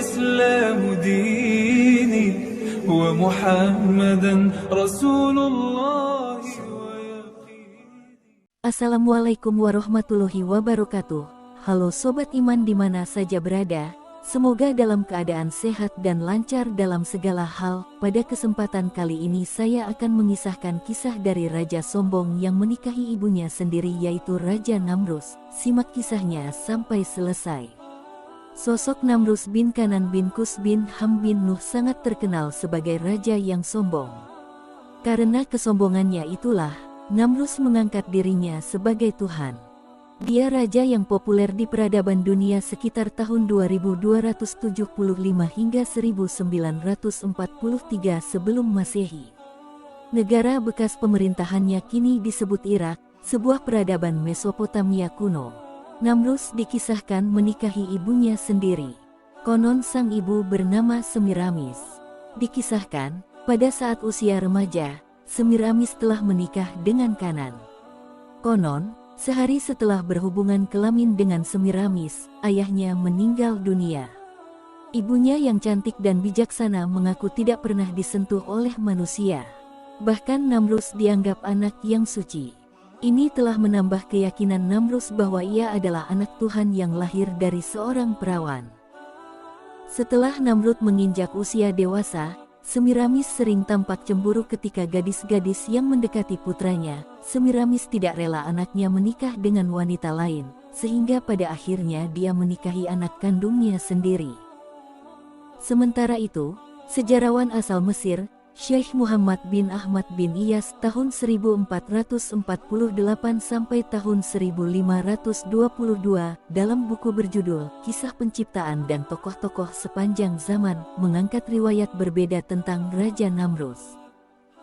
والإسلام ديني ومحمدا رسول الله Assalamualaikum warahmatullahi wabarakatuh. Halo sobat iman di mana saja berada, semoga dalam keadaan sehat dan lancar dalam segala hal. Pada kesempatan kali ini saya akan mengisahkan kisah dari raja sombong yang menikahi ibunya sendiri, yaitu Raja Namrus. Simak kisahnya sampai selesai. Sosok Namrus bin Kanan bin Kus bin Ham bin Nuh sangat terkenal sebagai raja yang sombong. Karena kesombongannya itulah Namrus mengangkat dirinya sebagai Tuhan. Dia raja yang populer di peradaban dunia sekitar tahun 2275 hingga 1943 sebelum Masehi. Negara bekas pemerintahannya kini disebut Irak, sebuah peradaban Mesopotamia kuno. Namrus dikisahkan menikahi ibunya sendiri. Konon sang ibu bernama Semiramis. Dikisahkan, pada saat usia remaja, Semiramis telah menikah dengan Kanan. Konon, sehari setelah berhubungan kelamin dengan Semiramis, ayahnya meninggal dunia. Ibunya yang cantik dan bijaksana mengaku tidak pernah disentuh oleh manusia. Bahkan Namrus dianggap anak yang suci. Ini telah menambah keyakinan Namrus bahwa ia adalah anak Tuhan yang lahir dari seorang perawan. Setelah Namrud menginjak usia dewasa, Semiramis sering tampak cemburu ketika gadis-gadis yang mendekati putranya. Semiramis tidak rela anaknya menikah dengan wanita lain, sehingga pada akhirnya dia menikahi anak kandungnya sendiri. Sementara itu, sejarawan asal Mesir, Syekh Muhammad bin Ahmad bin Iyas tahun 1448 sampai tahun 1522 dalam buku berjudul Kisah Penciptaan dan Tokoh-tokoh Sepanjang Zaman mengangkat riwayat berbeda tentang Raja Namrus.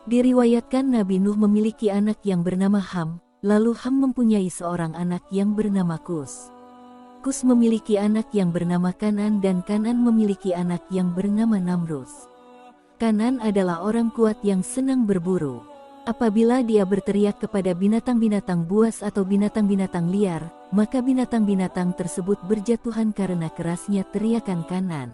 Diriwayatkan Nabi Nuh memiliki anak yang bernama Ham, lalu Ham mempunyai seorang anak yang bernama Kus. Kus memiliki anak yang bernama Kanan dan Kanan memiliki anak yang bernama Namrus. Kanan adalah orang kuat yang senang berburu. Apabila dia berteriak kepada binatang-binatang buas atau binatang-binatang liar, maka binatang-binatang tersebut berjatuhan karena kerasnya teriakan Kanan.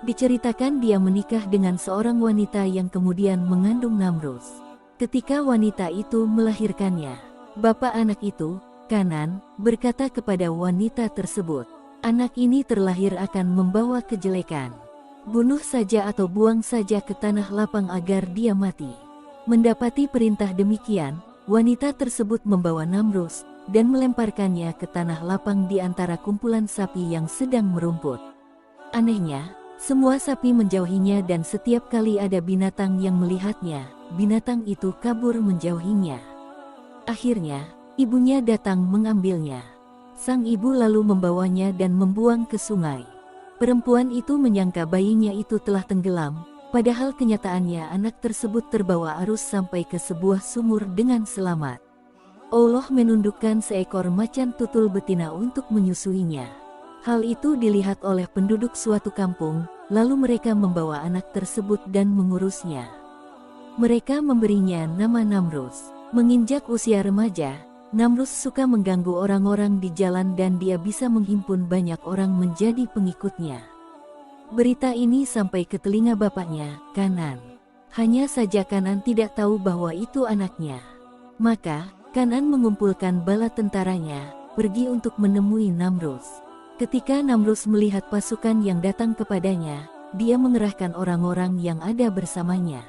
Diceritakan dia menikah dengan seorang wanita yang kemudian mengandung Namrus. Ketika wanita itu melahirkannya, bapak anak itu, Kanan, berkata kepada wanita tersebut, "Anak ini terlahir akan membawa kejelekan. Bunuh saja atau buang saja ke tanah lapang agar dia mati." Mendapati perintah demikian, wanita tersebut membawa Namrus dan melemparkannya ke tanah lapang di antara kumpulan sapi yang sedang merumput. Anehnya, semua sapi menjauhinya dan setiap kali ada binatang yang melihatnya, binatang itu kabur menjauhinya. Akhirnya, ibunya datang mengambilnya. Sang ibu lalu membawanya dan membuang ke sungai. Perempuan itu menyangka bayinya itu telah tenggelam, padahal kenyataannya anak tersebut terbawa arus sampai ke sebuah sumur dengan selamat. Allah menundukkan seekor macan tutul betina untuk menyusuinya. Hal itu dilihat oleh penduduk suatu kampung, lalu mereka membawa anak tersebut dan mengurusnya. Mereka memberinya nama Namrus. Menginjak usia remaja, Namrus suka mengganggu orang-orang di jalan dan dia bisa menghimpun banyak orang menjadi pengikutnya. Berita ini sampai ke telinga bapaknya, Kanan. Hanya saja Kanan tidak tahu bahwa itu anaknya. Maka, Kanan mengumpulkan bala tentaranya, pergi untuk menemui Namrus. Ketika Namrus melihat pasukan yang datang kepadanya, dia mengerahkan orang-orang yang ada bersamanya.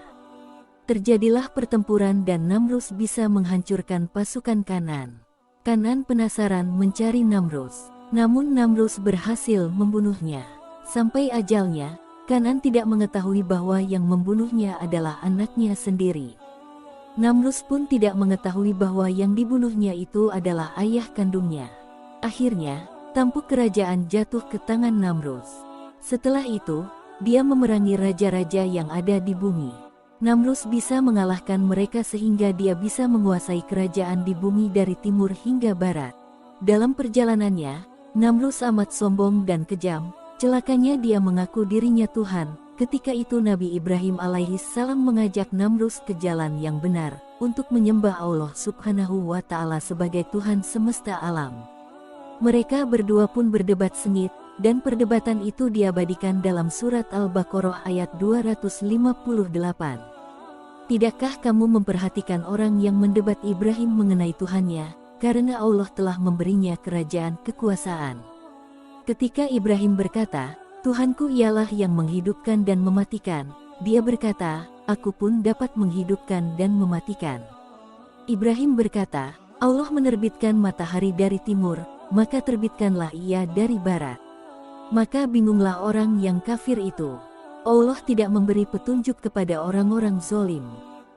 Terjadilah pertempuran dan Namrus bisa menghancurkan pasukan Kanan. Kanan penasaran mencari Namrus, namun Namrus berhasil membunuhnya. Sampai ajalnya, Kanan tidak mengetahui bahwa yang membunuhnya adalah anaknya sendiri. Namrus pun tidak mengetahui bahwa yang dibunuhnya itu adalah ayah kandungnya. Akhirnya, tampuk kerajaan jatuh ke tangan Namrus. Setelah itu, dia memerangi raja-raja yang ada di bumi. Namrus bisa mengalahkan mereka sehingga dia bisa menguasai kerajaan di bumi dari timur hingga barat. Dalam perjalanannya, Namrus amat sombong dan kejam. Celakanya dia mengaku dirinya Tuhan. Ketika itu Nabi Ibrahim alaihi salam mengajak Namrus ke jalan yang benar, untuk menyembah Allah subhanahu wa ta'ala sebagai Tuhan semesta alam. Mereka berdua pun berdebat sengit, dan perdebatan itu diabadikan dalam surat Al-Baqarah ayat 258. Tidakkah kamu memperhatikan orang yang mendebat Ibrahim mengenai Tuhannya, karena Allah telah memberinya kerajaan kekuasaan. Ketika Ibrahim berkata, Tuhanku ialah yang menghidupkan dan mematikan, dia berkata, aku pun dapat menghidupkan dan mematikan. Ibrahim berkata, Allah menerbitkan matahari dari timur, maka terbitkanlah ia dari barat. Maka bingunglah orang yang kafir itu. Allah tidak memberi petunjuk kepada orang-orang zolim.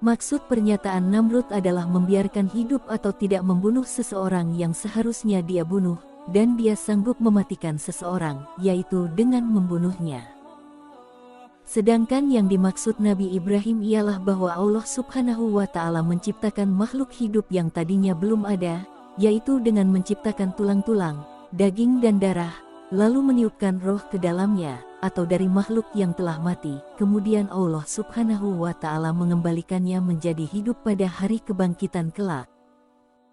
Maksud pernyataan Namrud adalah membiarkan hidup atau tidak membunuh seseorang yang seharusnya dia bunuh, dan dia sanggup mematikan seseorang, yaitu dengan membunuhnya. Sedangkan yang dimaksud Nabi Ibrahim ialah bahwa Allah Subhanahu wa Ta'ala menciptakan makhluk hidup yang tadinya belum ada, yaitu dengan menciptakan tulang-tulang, daging dan darah, lalu meniupkan roh ke dalamnya, atau dari makhluk yang telah mati, kemudian Allah Subhanahu wa Ta'ala mengembalikannya menjadi hidup pada hari kebangkitan kelak.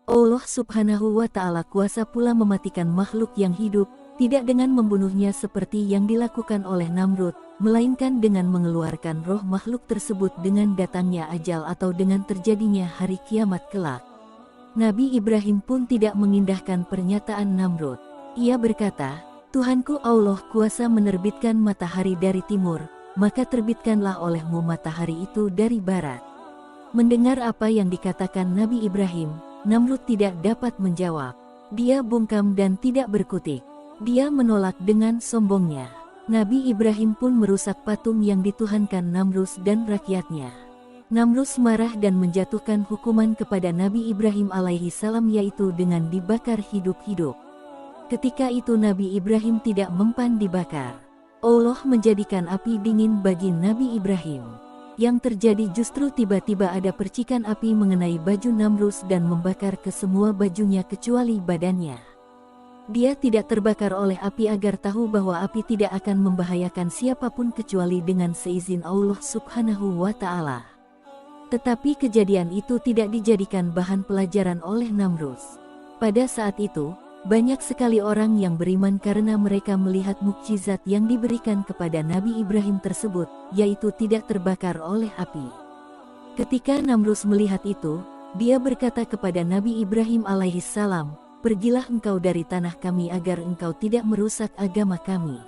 Allah Subhanahu wa Ta'ala kuasa pula mematikan makhluk yang hidup, tidak dengan membunuhnya seperti yang dilakukan oleh Namrud, melainkan dengan mengeluarkan roh makhluk tersebut dengan datangnya ajal atau dengan terjadinya hari kiamat kelak. Nabi Ibrahim pun tidak mengindahkan pernyataan Namrud. Ia berkata, Tuhanku Allah kuasa menerbitkan matahari dari timur, maka terbitkanlah olehmu matahari itu dari barat. Mendengar apa yang dikatakan Nabi Ibrahim, Namrud tidak dapat menjawab. Dia bungkam dan tidak berkutik. Dia menolak dengan sombongnya. Nabi Ibrahim pun merusak patung yang dituhankan Namrus dan rakyatnya. Namrus marah dan menjatuhkan hukuman kepada Nabi Ibrahim alaihi salam, yaitu dengan dibakar hidup-hidup. Ketika itu Nabi Ibrahim tidak mempan dibakar. Allah menjadikan api dingin bagi Nabi Ibrahim. Yang terjadi justru tiba-tiba ada percikan api mengenai baju Namrus dan membakar ke semua bajunya kecuali badannya. Dia tidak terbakar oleh api agar tahu bahwa api tidak akan membahayakan siapapun kecuali dengan seizin Allah Subhanahu wa Ta'ala. Tetapi kejadian itu tidak dijadikan bahan pelajaran oleh Namrus. Pada saat itu, banyak sekali orang yang beriman karena mereka melihat mukjizat yang diberikan kepada Nabi Ibrahim tersebut, yaitu tidak terbakar oleh api. Ketika Namrus melihat itu, dia berkata kepada Nabi Ibrahim alaihi salam, pergilah engkau dari tanah kami agar engkau tidak merusak agama kami.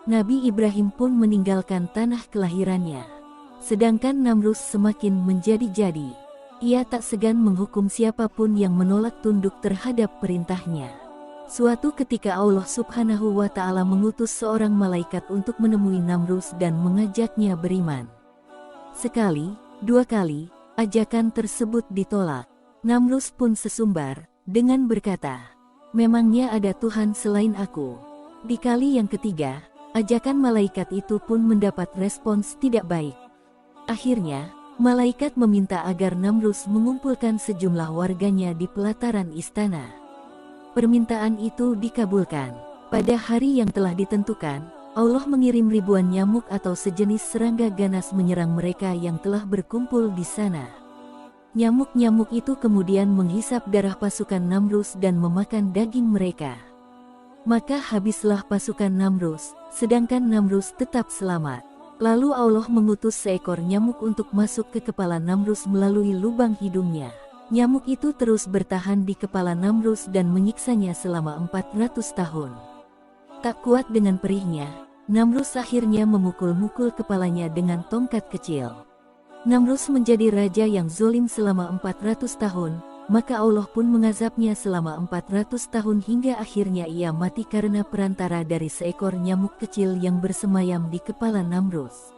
Nabi Ibrahim pun meninggalkan tanah kelahirannya. Sedangkan Namrus semakin menjadi-jadi. Ia tak segan menghukum siapapun yang menolak tunduk terhadap perintahnya. Suatu ketika Allah Subhanahu wa Ta'ala mengutus seorang malaikat untuk menemui Namrus dan mengajaknya beriman. Sekali, dua kali, ajakan tersebut ditolak. Namrus pun sesumbar dengan berkata, memangnya ada Tuhan selain aku? Di kali yang ketiga, ajakan malaikat itu pun mendapat respons tidak baik. Akhirnya, malaikat meminta agar Namrus mengumpulkan sejumlah warganya di pelataran istana. Permintaan itu dikabulkan. Pada hari yang telah ditentukan, Allah mengirim ribuan nyamuk atau sejenis serangga ganas menyerang mereka yang telah berkumpul di sana. Nyamuk-nyamuk itu kemudian menghisap darah pasukan Namrus dan memakan daging mereka. Maka habislah pasukan Namrus, sedangkan Namrus tetap selamat. Lalu Allah mengutus seekor nyamuk untuk masuk ke kepala Namrus melalui lubang hidungnya. Nyamuk itu terus bertahan di kepala Namrus dan menyiksanya selama 400 tahun. Tak kuat dengan perihnya, Namrus akhirnya memukul-mukul kepalanya dengan tongkat kecil. Namrus menjadi raja yang zolim selama 400 tahun, maka Allah pun mengazabnya selama 400 tahun hingga akhirnya ia mati karena perantara dari seekor nyamuk kecil yang bersemayam di kepala Namrus.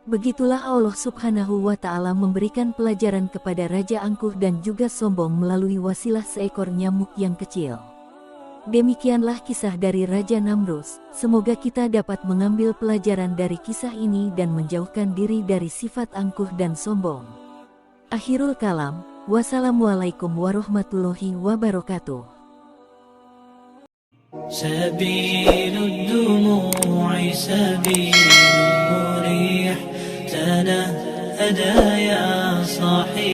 Begitulah Allah Subhanahu wa Ta'ala memberikan pelajaran kepada Raja angkuh dan juga sombong melalui wasilah seekor nyamuk yang kecil. Demikianlah kisah dari Raja Namrus. Semoga kita dapat mengambil pelajaran dari kisah ini dan menjauhkan diri dari sifat angkuh dan sombong. Akhirul kalam, wassalamualaikum warahmatullahi wabarakatuh. Sabilud dumu'i sabilun murih tanahada ya sahih.